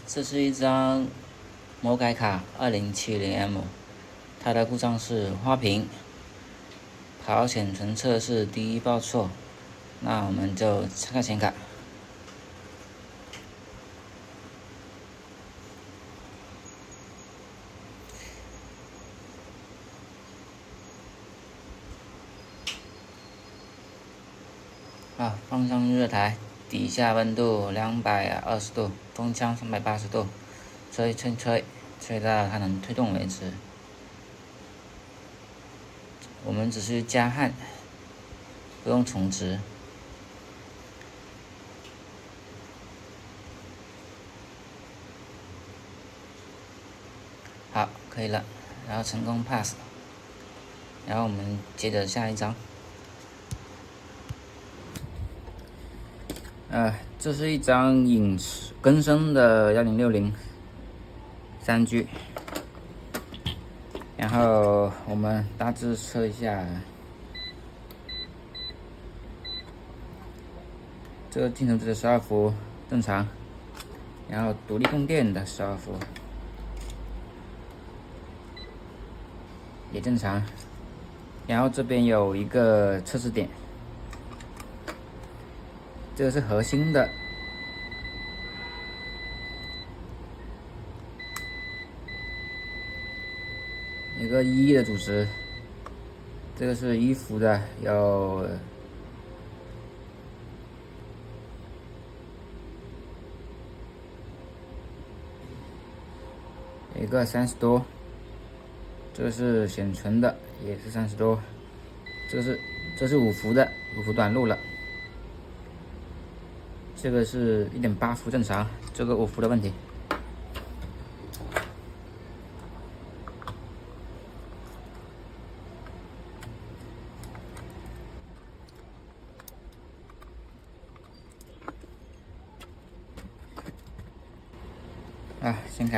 这是一张摩改卡2070M，它的故障是花屏，保险存测试第一报错。那我们就拆开显卡。放上热台，底下温度220度，风枪380度，吹到它能推动为止。我们只是加焊，不用重植。好，可以了，然后成功 pass。然后我们接着下一张。这是一张更生的1060 3G， 然后我们大致测一下，这个镜头值的12伏正常，然后独立供电的12伏也正常，然后这边有一个测试点。这个是核心的，有个1的主值，这个是1伏的，有一个30多，这个是显存的，也是30多，这是5伏的，5伏短路了。这个是1.8伏正常，这个5伏的问题。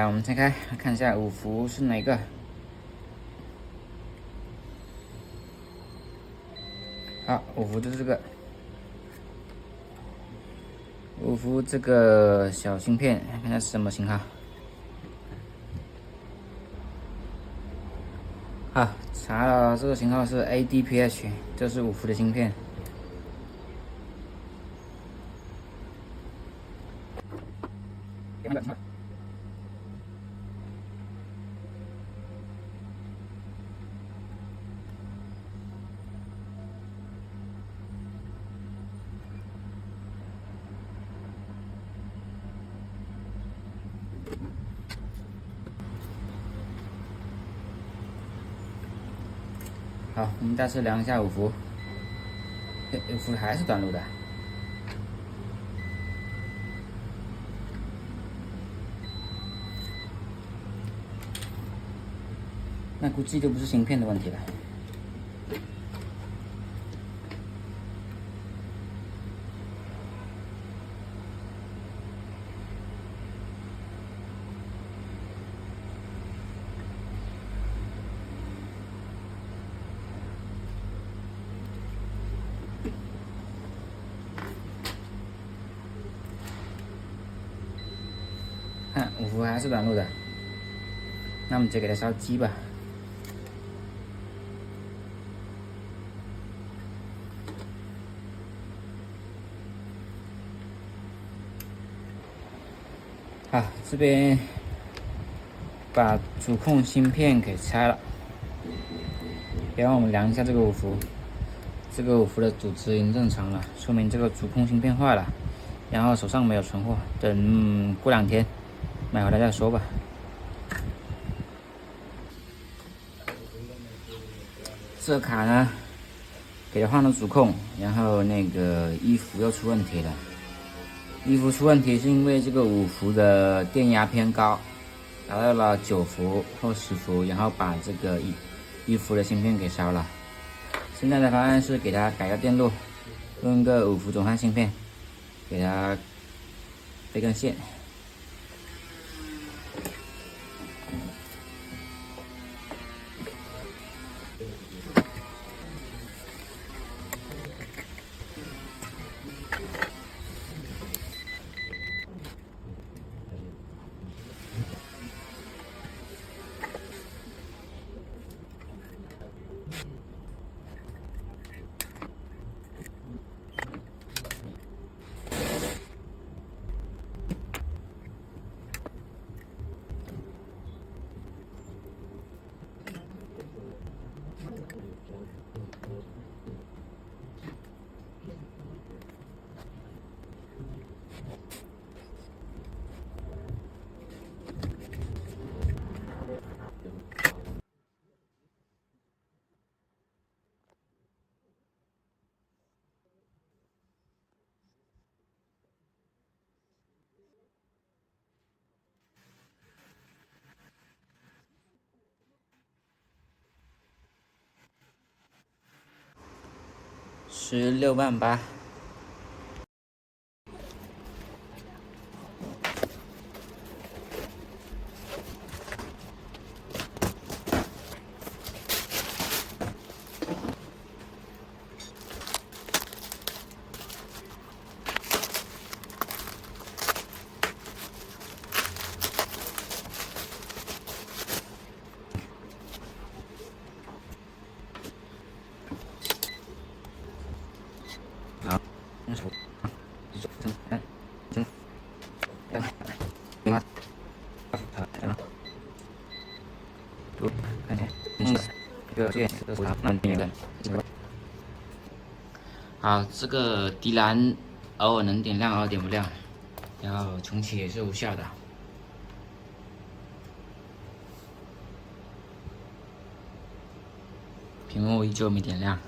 我们先看一下5伏是哪个。好，5伏就是这个。5伏这个小芯片，看一下是什么型号。查了这个型号是 ADPH， 这是5伏的芯片。好，我们再次量一下5伏，5伏还是短路的。那估计就不是芯片的问题了。看5伏还是短路的，那我们就给它烧机吧。这边把主控芯片给拆了，然后我们量一下这个5伏，这个5伏的主值已经正常了，说明这个主控芯片坏了。然后手上没有存货，等过2天买回来再说吧。这卡呢，给它换了主控，然后那个1伏又出问题了。1伏出问题是因为这个5伏的电压偏高，达到了9伏或10伏，然后把这个1伏的芯片给烧了。现在的方案是给它改个电路，用个5伏总焊芯片，给它背根线。16.8万。好，用手，好，这个迪兰偶尔能点亮，偶尔点不亮，然后重启也是无效的。屏幕依旧没点亮。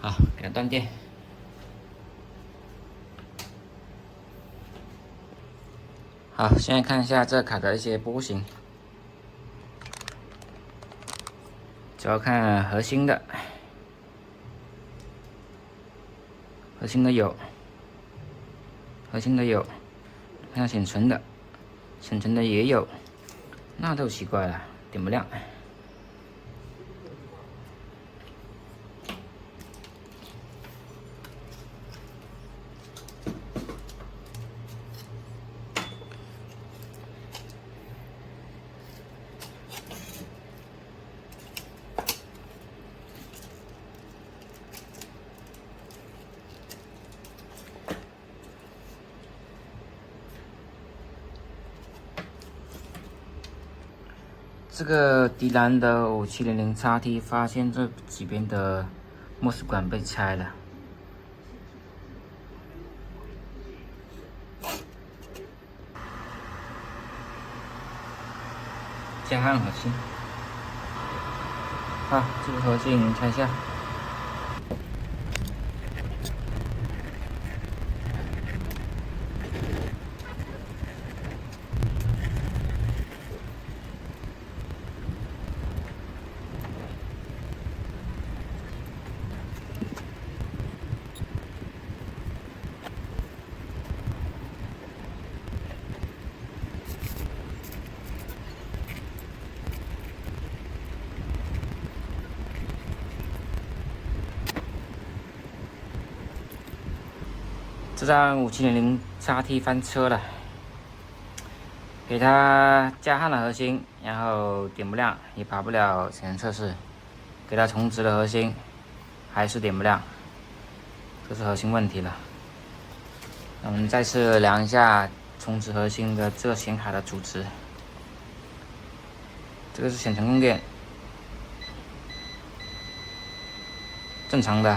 好，给它断电。好，现在看一下这卡的一些波形，主要看核心的，核心的有，看显存的，显存的也有，那就奇怪了，点不亮。这个迪兰的5700XT 发现这几边的莫斯管被拆了，加焊核心。好，这个核心拆下。这张5700XT 翻车了，给它加焊了核心，然后点不亮，也爬不了显存测试。给它重置了核心，还是点不亮，这是核心问题了。那我们再次量一下重置核心的这个显卡的主值，这个是显存供电，正常的。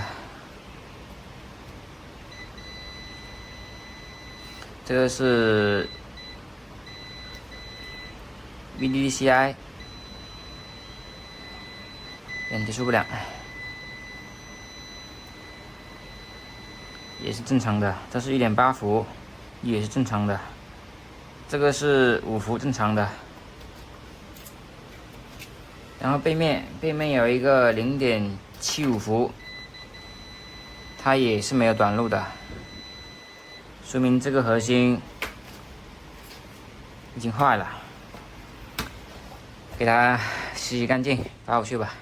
这个是 VDDCI， 接触不了，也是正常的。这是1.8伏，也是正常的。这个是5伏，正常的。然后背面有一个0.75伏，它也是没有短路的。说明这个核心已经坏了，给它洗洗干净，发回去吧。